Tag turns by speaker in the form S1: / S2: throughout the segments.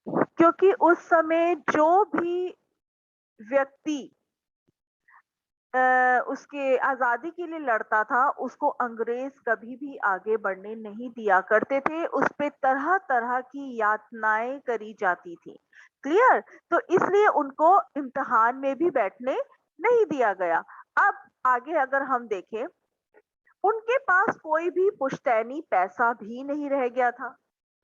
S1: क्योंकि उस समय जो भी व्यक्ति उसके आजादी के लिए लड़ता था, उसको अंग्रेज कभी भी आगे बढ़ने नहीं दिया करते थे। उस पे तरह तरह की यातनाएं करी जाती थी। क्लियर? तो इसलिए उनको इम्तिहान में भी बैठने नहीं दिया गया। अब आगे अगर हम देखें, उनके पास कोई भी पुश्तैनी पैसा भी नहीं रह गया था।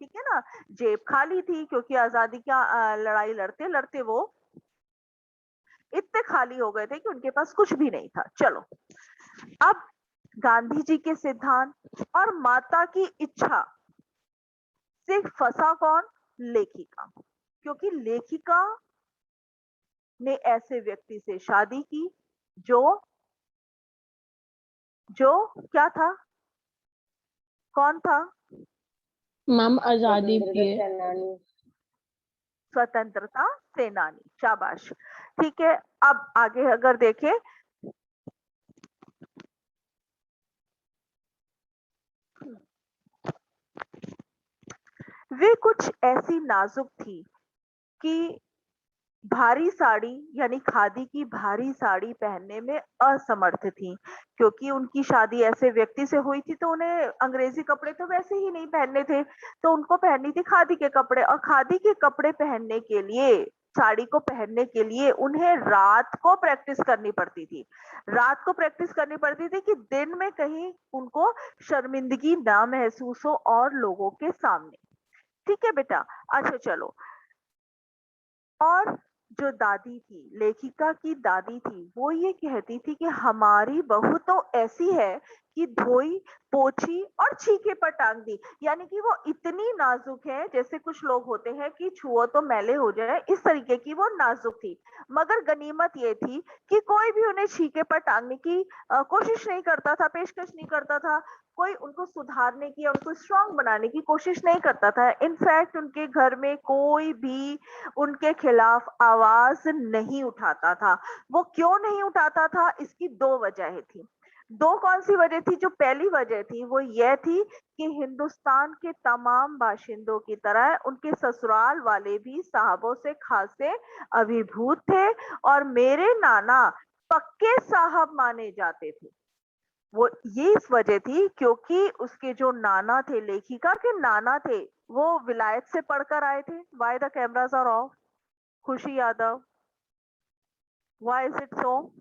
S1: ठीक है ना? जेब खाली थी, क्योंकि आजादी का लड़ाई लड़ते लड़ते वो इतने खाली हो गए थे कि उनके पास कुछ भी नहीं था। चलो, अब गांधी जी के सिद्धांत और माता की इच्छा से फंसा कौन? लेखिका। क्योंकि लेखिका ने ऐसे व्यक्ति से शादी की जो जो क्या था? कौन था?
S2: मैम आजादी प्रिय।
S1: स्वतंत्रता सेनानी। शाबाश। ठीक है, अब आगे अगर देखें, वे कुछ ऐसी नाजुक थी कि भारी साड़ी यानी खादी की भारी साड़ी पहनने में असमर्थ थी। क्योंकि उनकी शादी ऐसे व्यक्ति से हुई थी, तो उन्हें अंग्रेजी कपड़े तो वैसे ही नहीं पहनने थे, तो उनको पहननी थी खादी के कपड़े। और खादी के कपड़े पहनने के लिए, साड़ी को पहनने के लिए उन्हें रात को प्रैक्टिस करनी पड़ती थी। रात को प्रैक्टिस करनी पड़ती थी कि दिन में कहीं उनको शर्मिंदगी ना महसूस हो और लोगों के सामने। ठीक है बेटा? अच्छा चलो। और जो दादी थी, लेखिका की दादी थी, वो ये कहती थी कि हमारी बहू तो ऐसी है कि धोई, पोछी और छीके पर टांग दी। यानी कि वो इतनी नाजुक है, जैसे कुछ लोग होते हैं कि छुओ तो मैले हो जाए, इस तरीके की वो नाजुक थी। मगर गनीमत ये थी कि कोई भी उन्हें छीके पर टांगने की कोशिश नहीं करता था, पेशकश नहीं करता था। कोई उनको सुधारने की, उनको स्ट्रांग बनाने की कोशिश नहीं करता था। इनफैक्ट उनके घर में कोई भी उनके खिलाफ आवाज नहीं उठाता था। वो क्यों नहीं उठाता था? इसकी दो वजह थी। दो कौन सी वजह थी? जो पहली वजह थी वो यह थी कि हिंदुस्तान के तमाम बाशिंदों की तरह उनके ससुराल वाले भी साहबों से खासे अभिभूत थे, और मेरे नाना पक्के साहब माने जाते थे। वो ये इस वजह थी क्योंकि उसके जो नाना थे, लेखिका के नाना थे, वो विलायत से पढ़कर आए थे। Why the cameras are off? Khushi Yadav, why is it so?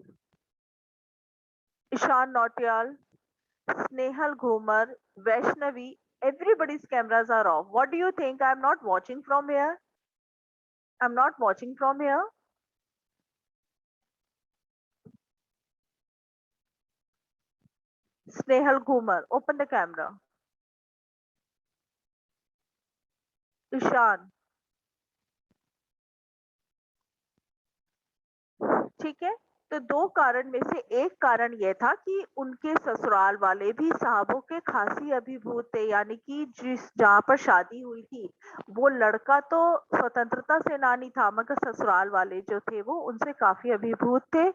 S1: Ishan Nautiyal, Snehal Ghumar, Vaishnavi, everybody's cameras are off. What do you think? I'm not watching from here. I'm not watching from here. Snehal Ghumar, open the camera. Ishaan, ठीक है। तो दो कारण में से एक कारण यह था कि उनके ससुराल वाले भी साहबों के खासी अभिभूत थे। यानी कि जिस जहां पर शादी हुई थी, वो लड़का तो स्वतंत्रता सेनानी था, मगर ससुराल वाले जो थे वो उनसे काफी अभिभूत थे।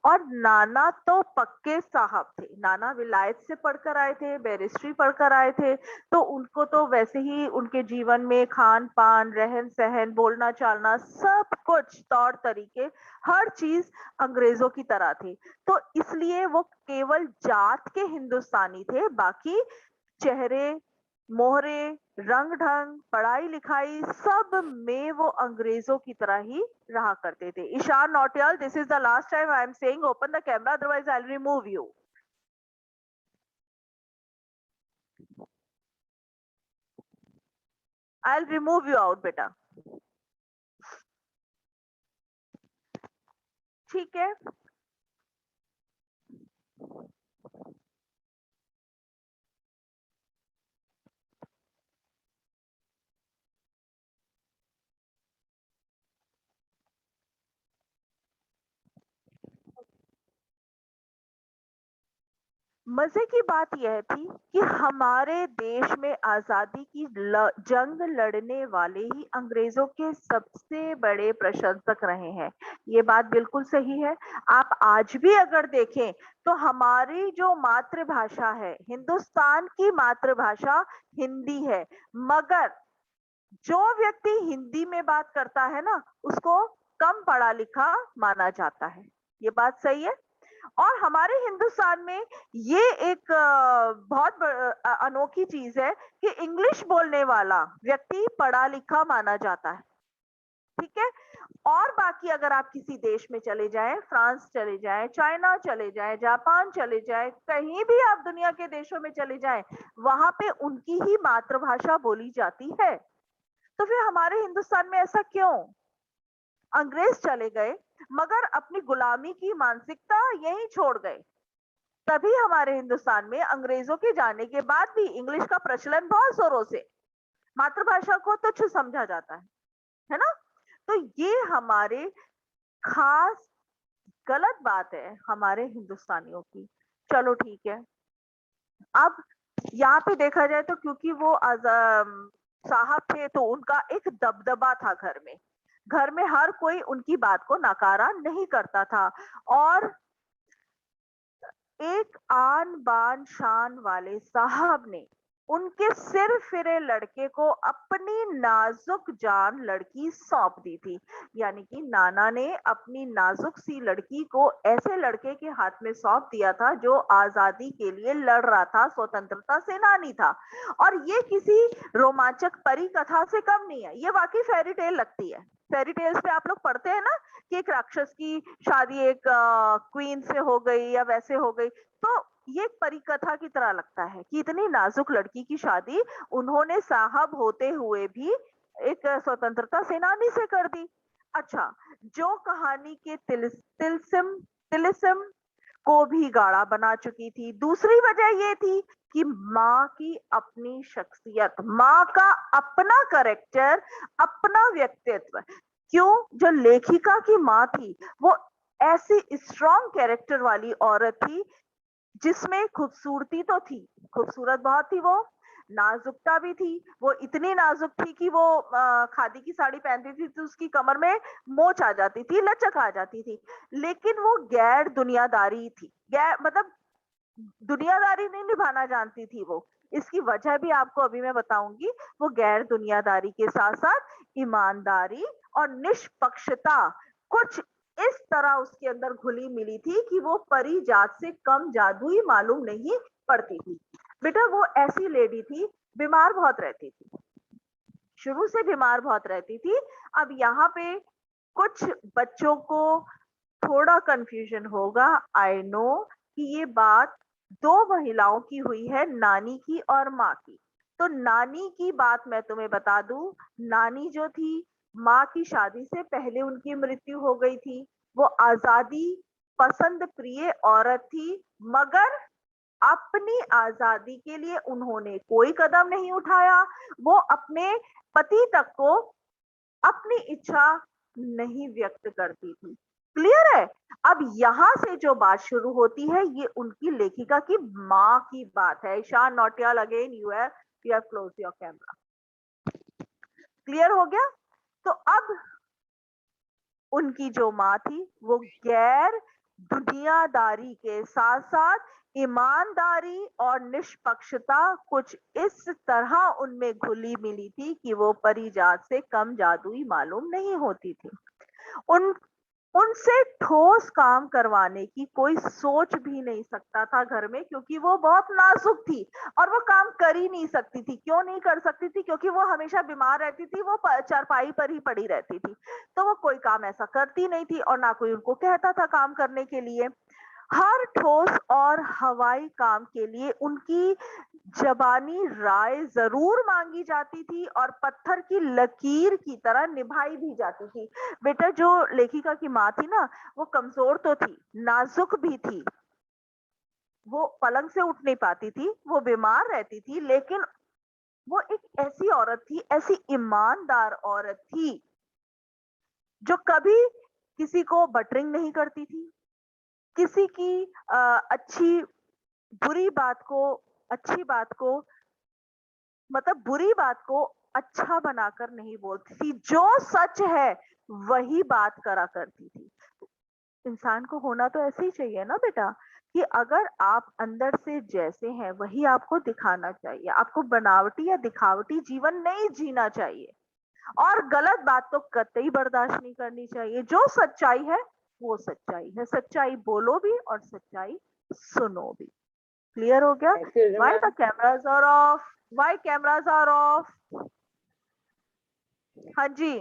S1: और नाना तो पक्के साहब थे। नाना विलायत से पढ़कर आए थे, बैरिस्ट्री पढ़कर आए थे, तो उनको तो वैसे ही उनके जीवन में खान पान, रहन सहन, बोलना चालना, सब कुछ तौर तरीके, हर चीज अंग्रेजों की तरह थी। तो इसलिए वो केवल जात के हिंदुस्तानी थे, बाकी चेहरे, मोहरे, रंग ढंग, पढ़ाई लिखाई, सब में वो अंग्रेजों की तरह ही रहा करते थे। Ishaan Nautiyal, this is the last time I am saying open the camera, otherwise I will remove you. I will remove you out बेटा। ठीक है। मजे की बात यह थी कि हमारे देश में आजादी की जंग लड़ने वाले ही अंग्रेजों के सबसे बड़े प्रशंसक रहे हैं। ये बात बिल्कुल सही है। आप आज भी अगर देखें तो हमारी जो मातृभाषा है, हिंदुस्तान की मातृभाषा हिंदी है, मगर जो व्यक्ति हिंदी में बात करता है ना, उसको कम पढ़ा लिखा माना जाता है। ये बात सही है। और हमारे हिंदुस्तान में ये एक बहुत अनोखी चीज है कि इंग्लिश बोलने वाला व्यक्ति पढ़ा लिखा माना जाता है। ठीक है। और बाकी अगर आप किसी देश में चले जाएं, फ्रांस चले जाएं, चाइना चले जाएं, जापान चले जाएं, कहीं भी आप दुनिया के देशों में चले जाएं, वहां पे उनकी ही मातृभाषा बोली जाती है। तो फिर हमारे हिंदुस्तान में ऐसा क्यों? अंग्रेज चले गए मगर अपनी गुलामी की मानसिकता यहीं छोड़ गए। तभी हमारे हिंदुस्तान में अंग्रेजों के जाने के बाद भी इंग्लिश का प्रचलन बहुत जोरों से, मातृभाषा को तुच्छ समझा जाता है ना? तो ये हमारे खास गलत बात है हमारे हिंदुस्तानियों की। चलो ठीक है। अब यहाँ पे देखा जाए तो क्योंकि वो साहब थे तो उनका एक दबदबा था घर में। घर में हर कोई उनकी बात को नकारा नहीं करता था। और एक आन बान शान वाले साहब ने उनके सिर फिरे लड़के को अपनी नाजुक जान लड़की सौंप दी थी। यानी कि नाना ने अपनी नाजुक सी लड़की को ऐसे लड़के के हाथ में सौंप दिया था जो आजादी के लिए लड़ रहा था, स्वतंत्रता सेनानी था। और ये किसी रोमांचक परी कथा से कम नहीं है, ये वाकई फेरी टेल लगती है। फेरी टेल्स पे आप लोग पढ़ते हैं ना कि एक राक्षस की शादी एक क्वीन से हो गई या वैसे हो गई, तो ये एक परिकथा की तरह लगता है कि इतनी नाजुक लड़की की शादी उन्होंने साहब होते हुए भी एक स्वतंत्रता सेनानी से कर दी। अच्छा, जो कहानी के तिलिस्म को भी गाढ़ा बना चुकी थी। दूसरी वजह ये थी कि माँ की अपनी शख्सियत, माँ का अपना कैरेक्टर, अपना व्यक्तित्व। क्यों? जो लेखिका की माँ थी वो ऐसी स्ट्रॉन्ग कैरेक्टर वाली औरत थी जिसमें खूबसूरती तो थी, खूबसूरत बहुत थी वो, नाजुकता भी थी। वो इतनी नाजुक थी कि वो खादी की साड़ी पहनती थी तो उसकी कमर में मोच आ जाती थी, लचक आ जाती थी। लेकिन वो गैर दुनियादारी थी, गैर मतलब दुनियादारी नहीं निभाना जानती थी वो। इसकी वजह भी आपको अभी मैं बताऊंगी। वो गैर दुनियादारी के साथ साथ ईमानदारी और निष्पक्षता कुछ इस तरह उसके अंदर घुली मिली थी कि वो परी जात से कम जादुई मालूम नहीं पड़ती थी। बेटा वो ऐसी लेडी थी, बीमार बहुत रहती थी, शुरू से बीमार बहुत रहती थी। अब यहाँ पे कुछ बच्चों को थोड़ा कंफ्यूजन होगा, आई नो, कि ये बात दो महिलाओं की हुई है, नानी की और माँ की। तो नानी की बात मैं तुम्हें बता दूं, नानी जो थी माँ की शादी से पहले उनकी मृत्यु हो गई थी। वो आजादी पसंद प्रिय औरत थी, मगर अपनी आजादी के लिए उन्होंने कोई कदम नहीं उठाया। वो अपने पति तक को अपनी इच्छा नहीं व्यक्त करती थी। क्लियर है? अब यहां से जो बात शुरू होती है ये उनकी लेखिका की माँ की बात है। Ishaan Nautiyal, again you have close your camera. Clear हो गया? तो अब उनकी जो माँ थी वो गैर दुनियादारी के साथ साथ ईमानदारी और निष्पक्षता कुछ इस तरह उनमें घुली मिली थी कि वो परिजात से कम जादुई मालूम नहीं होती थी। उन उनसे ठोस काम करवाने की कोई सोच भी नहीं सकता था घर में, क्योंकि वो बहुत नाजुक थी और वो काम कर ही नहीं सकती थी। क्यों नहीं कर सकती थी? क्योंकि वो हमेशा बीमार रहती थी, वो चारपाई पर ही पड़ी रहती थी। तो वो कोई काम ऐसा करती नहीं थी और ना कोई उनको कहता था काम करने के लिए। हर ठोस और हवाई काम के लिए उनकी जबानी राय जरूर मांगी जाती थी और पत्थर की लकीर की तरह निभाई भी जाती थी। बेटा जो लेखिका की माँ थी ना, वो कमजोर तो थी, नाजुक भी थी, वो पलंग से उठ नहीं पाती थी, वो बीमार रहती थी, लेकिन वो एक ऐसी औरत थी, ऐसी ईमानदार औरत थी जो कभी किसी को बटरिंग नहीं करती थी, किसी की अच्छी बुरी बात को, अच्छी बात को, मतलब बुरी बात को अच्छा बनाकर नहीं बोलती थी। जो सच है वही बात करा करती थी। इंसान को होना तो ऐसे ही चाहिए ना बेटा, कि अगर आप अंदर से जैसे हैं वही आपको दिखाना चाहिए। आपको बनावटी या दिखावटी जीवन नहीं जीना चाहिए। और गलत बात तो कतई बर्दाश्त नहीं करनी चाहिए। जो सच्चाई है वो सच्चाई है, सच्चाई बोलो भी और सच्चाई सुनो भी। क्लियर हो गया? Why the cameras are off? Why cameras are off? हाँ जी,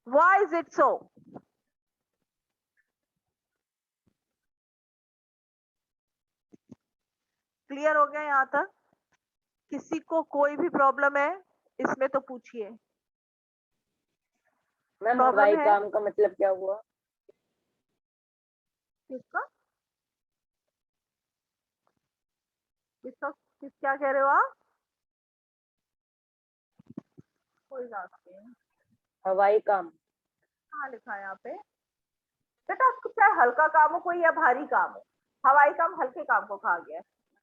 S1: why is it so? Clear हो गया यहाँ तक? किसी को कोई भी प्रॉब्लम है इसमें तो पूछिए।
S3: मैम हवाई काम का मतलब क्या हुआ?
S1: किसका किसका किस क्या कह रहे हो आप? कोई बात नहीं,
S3: हवाई काम
S1: कहाँ लिखा है यहाँ पे? बेटा चाहे हल्का काम हो कोई या भारी काम हो, हवाई काम हल्के काम को खा गया।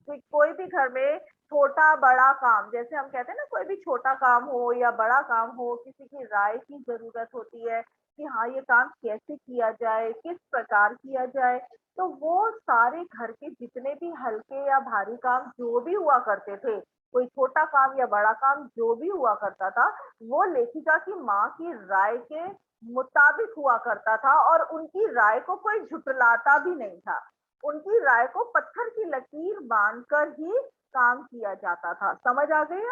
S1: तो कोई भी घर में छोटा बड़ा काम, जैसे हम कहते हैं ना, कोई भी छोटा काम हो या बड़ा काम हो, किसी की राय की जरूरत होती है कि हाँ ये काम कैसे किया जाए, किस प्रकार किया जाए। तो वो सारे घर के जितने भी हल्के या भारी काम जो भी हुआ करते थे, कोई छोटा काम या बड़ा काम जो भी हुआ करता था, वो लेखिका की माँ की राय के मुताबिक हुआ करता था और उनकी राय को कोई झुटलाता भी नहीं था। उनकी राय को पत्थर की लकीर बांधकर ही काम किया जाता था। समझ आ गई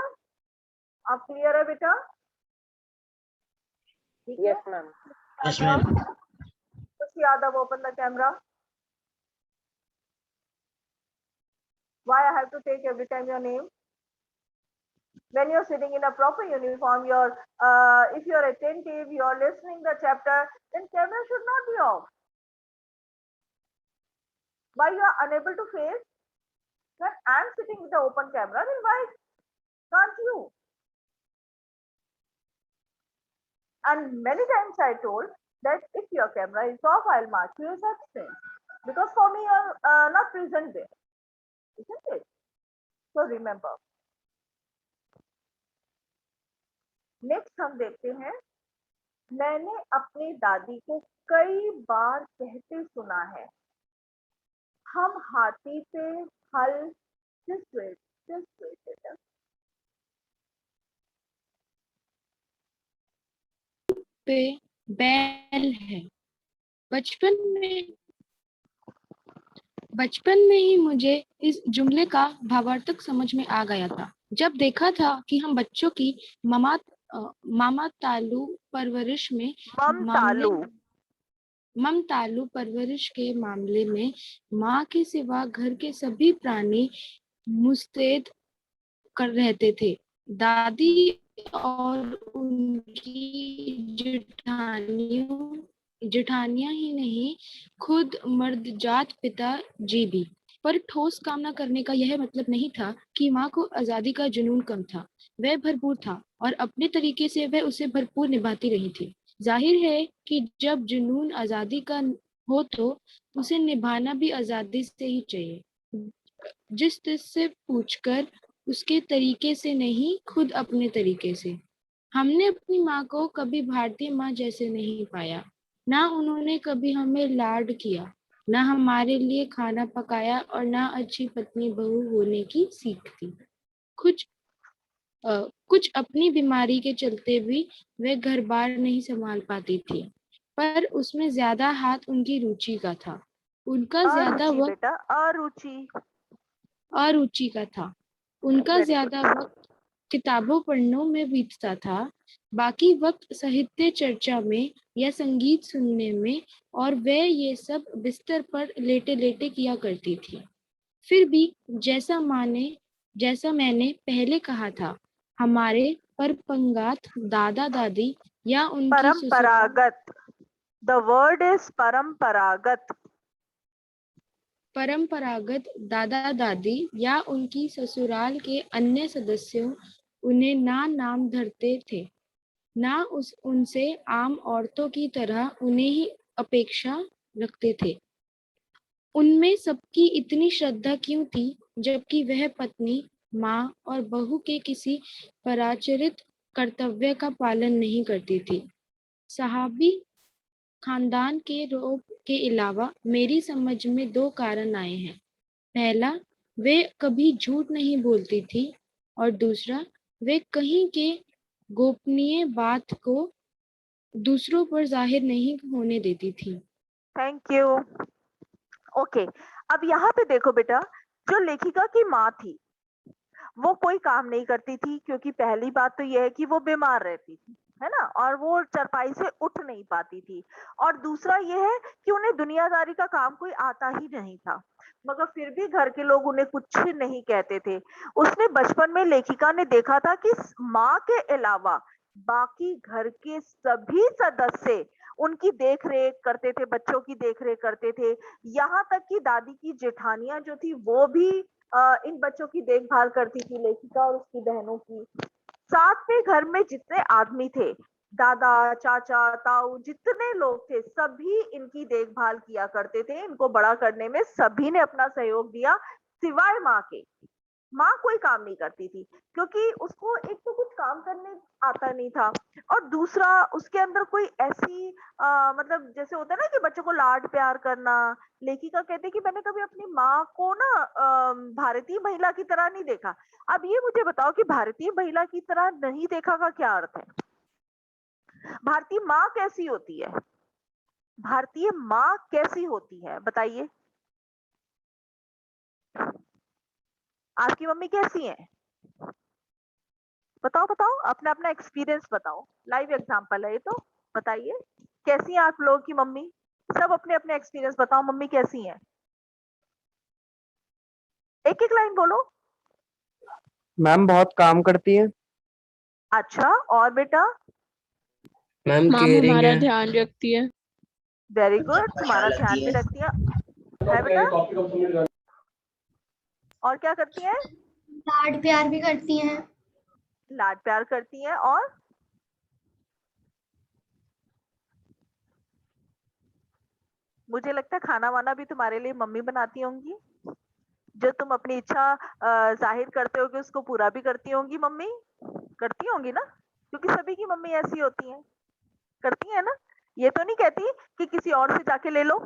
S1: आप? क्लियर है बेटा?
S3: Yes ma'am.
S4: Yes ma'am.
S1: Yadav, open the camera. Why I have to take every time your name? When you're sitting in a proper uniform, if you're attentive, you're listening the chapter, then camera should not be off. Why you are unable to face? When I'm sitting with the open camera, then why can't you? And many times I told that if your camera is off, I'll mark you as absent. Because for me, you're not present there. Isn't it? So remember. Next हम देखते हैं, मैंने अपनी दादी को कई बार कहते सुना है, हम हाथी पे हल
S2: पे बैल है। बचपन में ही मुझे इस जुमले का भावार्थक समझ में आ गया था, जब देखा था कि हम बच्चों की मामा तालू परवरिश में ममतालू परवरिश के मामले में माँ के सिवा घर के सभी प्राणी मुस्तैद कर रहते थे। दादी और उनकी जेठानियां ही नहीं, खुद मर्दजात पिता जी भी। पर ठोस काम न करने का यह मतलब नहीं था कि माँ को आजादी का जुनून कम था। वह भरपूर था और अपने तरीके से वह उसे भरपूर निभाती रही थी। जाहिर है कि जब जुनून आजादी का हो तो उसे निभाना भी आजादी से ही चाहिए। जिस से पूछकर उसके तरीके से नहीं, खुद अपने तरीके से। हमने अपनी माँ को कभी भारतीय माँ जैसे नहीं पाया। ना उन्होंने कभी हमें लाड किया, ना हमारे लिए खाना पकाया और ना अच्छी पत्नी बहू होने की सीख दी। कुछ अपनी बीमारी के चलते भी वे घर बार नहीं संभाल पाती थी, पर उसमें ज्यादा हाथ उनकी रुचि का था। उनका ज्यादा वक्त अरुचि का था। उनका ज्यादा वक्त किताबों पढ़ने में बीतता था, बाकी वक्त साहित्य चर्चा में या संगीत सुनने में, और वह ये सब बिस्तर पर लेटे लेटे किया करती थी। फिर भी जैसा मैंने पहले कहा था, हमारे परपंगात दादा दादी या उनकी
S1: परंपरागत, the word is
S2: परंपरागत दादा दादी या उनकी ससुराल के अन्य सदस्यों उन्हें ना नाम धरते थे, ना उनसे आम औरतों की तरह उन्हें ही अपेक्षा रखते थे। उनमें सबकी इतनी श्रद्धा क्यों थी, जबकि वह पत्नी, माँ और बहू के किसी पराचरित कर्तव्य का पालन नहीं करती थी। सहाबी खानदान के रोब के अलावा मेरी समझ में 2 कारण आए हैं। पहला, वे कभी झूठ नहीं बोलती थी, और दूसरा, वे कहीं के गोपनीय बात को दूसरों पर जाहिर नहीं होने देती थी।
S1: Thank you. ओके, अब यहाँ पे देखो बेटा, जो लेखिका की माँ थी वो कोई काम नहीं करती थी, क्योंकि पहली बात तो यह है कि वो बीमार रहती थी, है ना, और वो चरपाई से उठ नहीं पाती थी, और दूसरा ये है कि उन्हें दुनियादारी का काम कोई आता ही नहीं था, मगर फिर भी घर के लोग उन्हें कुछ नहीं कहते थे। उसने बचपन में लेखिका ने देखा था कि माँ के अलावा बाकी घर के सभी सदस्य उनकी देख रेख करते थे, बच्चों की देख रेख करते थे, यहाँ तक कि दादी की जेठानियां जो थी वो भी इन बच्चों की देखभाल करती थी, लेखिका और उसकी बहनों की। साथ में घर में जितने आदमी थे, दादा, चाचा, ताऊ, जितने लोग थे, सभी इनकी देखभाल किया करते थे, इनको बड़ा करने में सभी ने अपना सहयोग दिया, सिवाय माँ के। माँ कोई काम नहीं करती थी, क्योंकि उसको एक तो कुछ काम करने आता नहीं था, और दूसरा उसके अंदर कोई ऐसी मतलब जैसे होता है ना कि बच्चों को लाड प्यार करना। लेखिका कहते कि मैंने कभी अपनी माँ को ना भारतीय महिला की तरह नहीं देखा। अब ये मुझे बताओ कि भारतीय महिला की तरह नहीं देखा का क्या अर्थ है? भारतीय माँ कैसी होती है? भारतीय माँ कैसी होती है बताइए? आपकी मम्मी कैसी है? बताओ बताओ, अपना अपना एक्सपीरियंस बताओ, लाइव एग्जांपल है ये तो। बताइए कैसी है आप लोगों की मम्मी? सब अपने अपने एक्सपीरियंस बताओ, मम्मी कैसी है? एक एक लाइन बोलो।
S4: मैम बहुत काम करती है।
S1: अच्छा, और बेटा?
S4: मैम
S5: मैम
S4: केयरिंग
S5: हमारा
S4: है।
S5: ध्यान रखती है।
S1: वेरी गुड, तुम्हारा ध्यान भी रखती है बेटा? और क्या करती है?
S6: लाड प्यार भी करती हैं।
S1: लाड प्यार करती है, और मुझे लगता है खाना वाना भी तुम्हारे लिए मम्मी बनाती होंगी, जो तुम अपनी इच्छा जाहिर करते होगे उसको पूरा भी करती होंगी मम्मी, करती होंगी ना, क्योंकि सभी की मम्मी ऐसी होती है, करती है ना। ये तो नहीं कहती कि किसी और से जाके ले लो,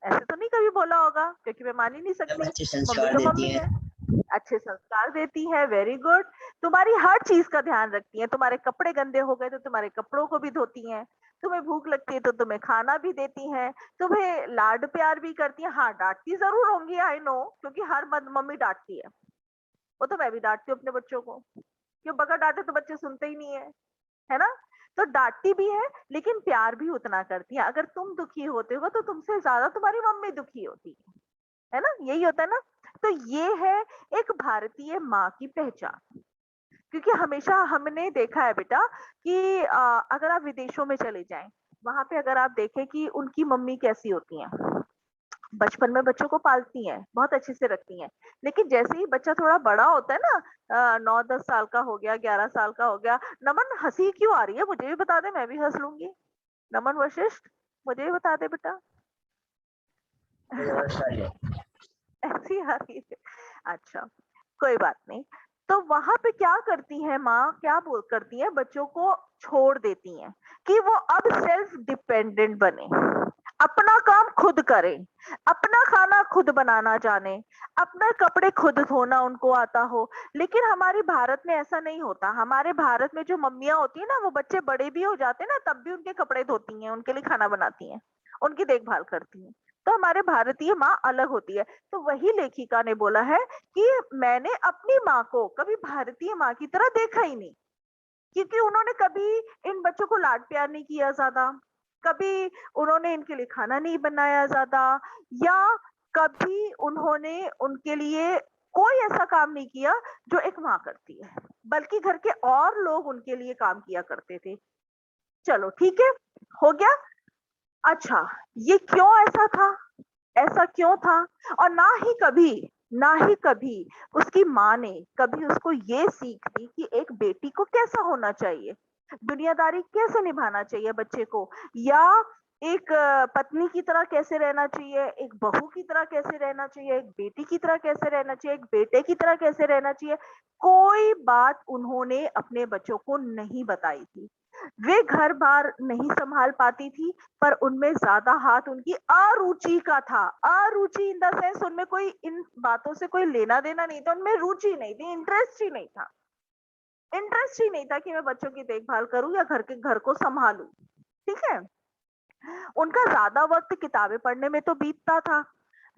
S1: ऐसे तो नहीं कभी बोला होगा, क्योंकि मैं मान ही नहीं सकती,
S7: अच्छे
S1: मम्मी
S7: संस्कार
S1: तो
S7: देती
S1: मम्मी
S7: है।
S1: है। अच्छे संस्कार देती है, वेरी गुड। तुम्हारी हर चीज का ध्यान रखती है, तुम्हारे कपड़े गंदे हो गए तो तुम्हारे कपड़ों को भी धोती हैं, तुम्हें भूख लगती है तो तुम्हें खाना भी देती हैं, तुम्हें लाड प्यार भी करती है। हाँ, डांटती जरूर होंगी, आई नो, क्योंकि हर मम्मी डांटती है, वो तो मैं भी डांटती हूँ अपने बच्चों को, क्यों बगैर डांटे तो बच्चे सुनते ही नहीं है ना। तो डांटती भी है, लेकिन प्यार भी उतना करती है। अगर तुम दुखी होते हो तो तुमसे ज्यादा तुम्हारी मम्मी दुखी होती है ना, यही होता है ना। तो ये है एक भारतीय माँ की पहचान। क्योंकि हमेशा हमने देखा है बेटा कि अगर आप विदेशों में चले जाएं, वहां पे अगर आप देखें कि उनकी मम्मी कैसी होती हैं, बचपन में बच्चों को पालती हैं, बहुत अच्छे से रखती हैं, लेकिन जैसे ही बच्चा थोड़ा बड़ा होता है ना, 9-10 साल का हो गया, 11 साल का हो गया, नमन हंसी क्यों आ रही है? मुझे भी बता दे, मैं भी हंस लूंगी। नमन वशिष्ठ, मुझे भी बता दे बेटा। ऐसी आ रही है, अच्छा, कोई बात नहीं। तो वहां पे क्या करती है माँ, क्या बोल करती है, बच्चों को छोड़ देती हैं कि वो अब सेल्फ डिपेंडेंट बने, अपना काम खुद करें, अपना खाना खुद बनाना जाने, अपने कपड़े खुद धोना उनको आता हो। लेकिन हमारे भारत में ऐसा नहीं होता। हमारे भारत में जो मम्मियां होती है ना, वो बच्चे बड़े भी हो जाते हैं ना, तब भी उनके कपड़े धोती हैं, उनके लिए खाना बनाती हैं, उनकी देखभाल करती हैं। तो हमारे भारतीय माँ अलग होती है। तो वही लेखिका ने बोला है कि मैंने अपनी माँ को कभी भारतीय माँ की तरह देखा ही नहीं, क्योंकि उन्होंने कभी इन बच्चों को लाड प्यार नहीं किया ज्यादा, कभी उन्होंने इनके लिए खाना नहीं बनाया ज्यादा, या कभी उन्होंने उनके लिए कोई ऐसा काम नहीं किया जो एक माँ करती है, बल्कि घर के और लोग उनके लिए काम किया करते थे। चलो ठीक है, हो गया। अच्छा, ये क्यों ऐसा था? ऐसा क्यों था? और ना ही कभी उसकी माँ ने कभी उसको ये सीख दी कि एक बेटी को कैसा होना चाहिए, दुनियादारी कैसे निभाना चाहिए बच्चे को, या एक पत्नी की तरह कैसे रहना चाहिए, एक बहू की तरह कैसे रहना चाहिए, एक बेटी की तरह कैसे रहना चाहिए, एक बेटे की तरह कैसे रहना चाहिए। कोई बात उन्होंने अपने बच्चों को नहीं बताई थी। वे घर बार नहीं संभाल पाती थी, पर उनमें ज्यादा हाथ उनकी अरुचि का था। अरुचि इन द सेंस, उनमें कोई इन बातों से कोई लेना देना नहीं था, उनमें रुचि नहीं थी, इंटरेस्ट ही नहीं था। इंटरेस्ट ही नहीं था कि मैं बच्चों की देखभाल करूं या घर को संभालूं। ठीक है, उनका ज्यादा वक्त किताबें पढ़ने में तो बीतता था,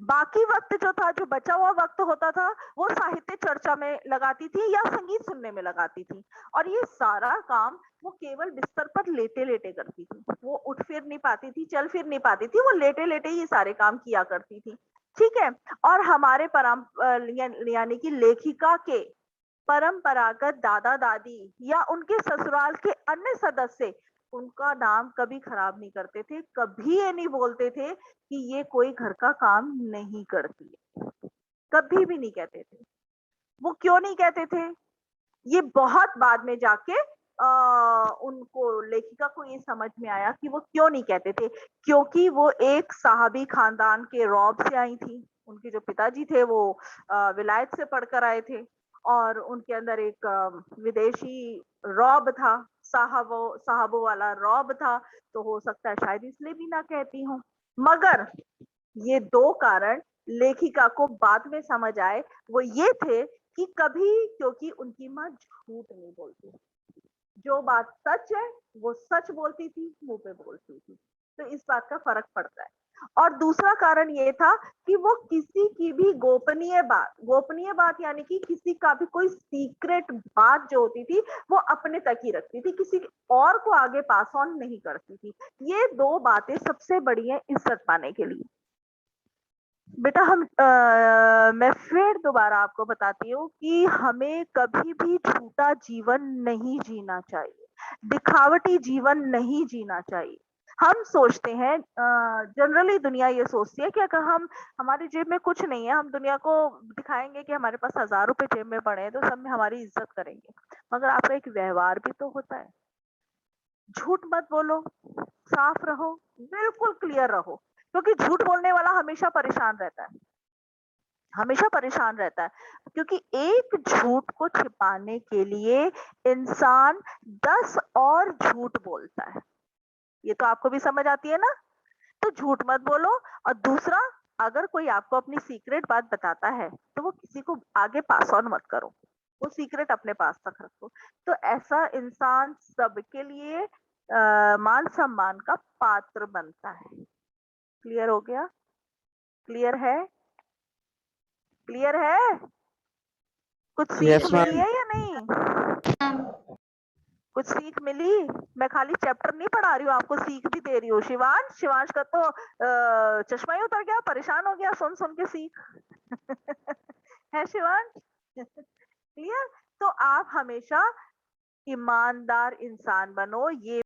S1: बाकी वक्त जो था, जो बचा हुआ वक्त होता था, वो साहित्य चर्चा में लगाती थी या संगीत सुनने में लगाती थी। और ये सारा काम वो केवल बिस्तर पर लेटे लेटे करती थी। वो उठ फिर नहीं पाती थी, चल फिर नहीं पाती थी, वो लेटे लेटे ये सारे काम किया करती थी। ठीक है, और हमारे यानी कि लेखिका के परंपरागत दादा दादी या उनके ससुराल के अन्य सदस्य उनका नाम कभी खराब नहीं करते थे, कभी ये नहीं बोलते थे कि ये कोई घर का काम नहीं करती है, कभी भी नहीं कहते थे। वो क्यों नहीं कहते थे, ये बहुत बाद में जाके उनको, लेखिका को ये समझ में आया कि वो क्यों नहीं कहते थे। क्योंकि वो एक साहबी खानदान के रौब से आई थी। उनके जो पिताजी थे वो विलायत से पढ़कर आए थे और उनके अंदर एक विदेशी रौब था, साहबों वाला रौब था। तो हो सकता है शायद इसलिए भी ना कहती हूँ। मगर ये दो कारण लेखिका को बाद में समझ आए, वो ये थे कि कभी, क्योंकि उनकी माँ झूठ नहीं बोलती, जो बात सच है वो सच बोलती थी, मुंह पे बोलती थी। तो इस बात का फर्क पड़ता है। और दूसरा कारण ये था कि वो किसी की भी गोपनीय बात यानी कि किसी का भी कोई सीक्रेट बात जो होती थी वो अपने तक ही रखती थी, किसी और को आगे पास ऑन नहीं करती थी। ये दो बातें सबसे बड़ी है इज्जत पाने के लिए। बेटा मैं फिर दोबारा आपको बताती हूँ कि हमें कभी भी झूठा जीवन नहीं जीना चाहिए, दिखावटी जीवन नहीं जीना चाहिए। हम सोचते हैं, जनरली दुनिया ये सोचती है कि अगर हमारी जेब में कुछ नहीं है, हम दुनिया को दिखाएंगे कि हमारे पास 1000 रुपए जेब में पड़े हैं तो सब में हमारी इज्जत करेंगे। मगर आपका एक व्यवहार भी तो होता है। झूठ मत बोलो, साफ रहो, बिल्कुल क्लियर रहो, क्योंकि झूठ बोलने वाला हमेशा परेशान रहता है, हमेशा परेशान रहता है। क्योंकि एक झूठ को छिपाने के लिए इंसान 10 और झूठ बोलता है। ये तो आपको भी समझ आती है ना। तो झूठ मत बोलो। और दूसरा, अगर कोई आपको अपनी सीक्रेट बात बताता है तो वो किसी को आगे पास ऑन मत करो, वो सीक्रेट अपने पास तक रखो। तो ऐसा इंसान सबके लिए मान सम्मान का पात्र बनता है। क्लियर हो गया? क्लियर है? क्लियर है? कुछ सीख
S4: Yes,
S1: मिली
S4: ma'am.
S1: है या नहीं? कुछ सीख मिली? मैं खाली चैप्टर नहीं पढ़ा रही हूँ, आपको सीख भी दे रही हूँ। शिवांश का तो चश्मा ही उतर गया, परेशान हो गया सुन सुन के सीख। है शिवांश? क्लियर? तो आप हमेशा ईमानदार इंसान बनो, ये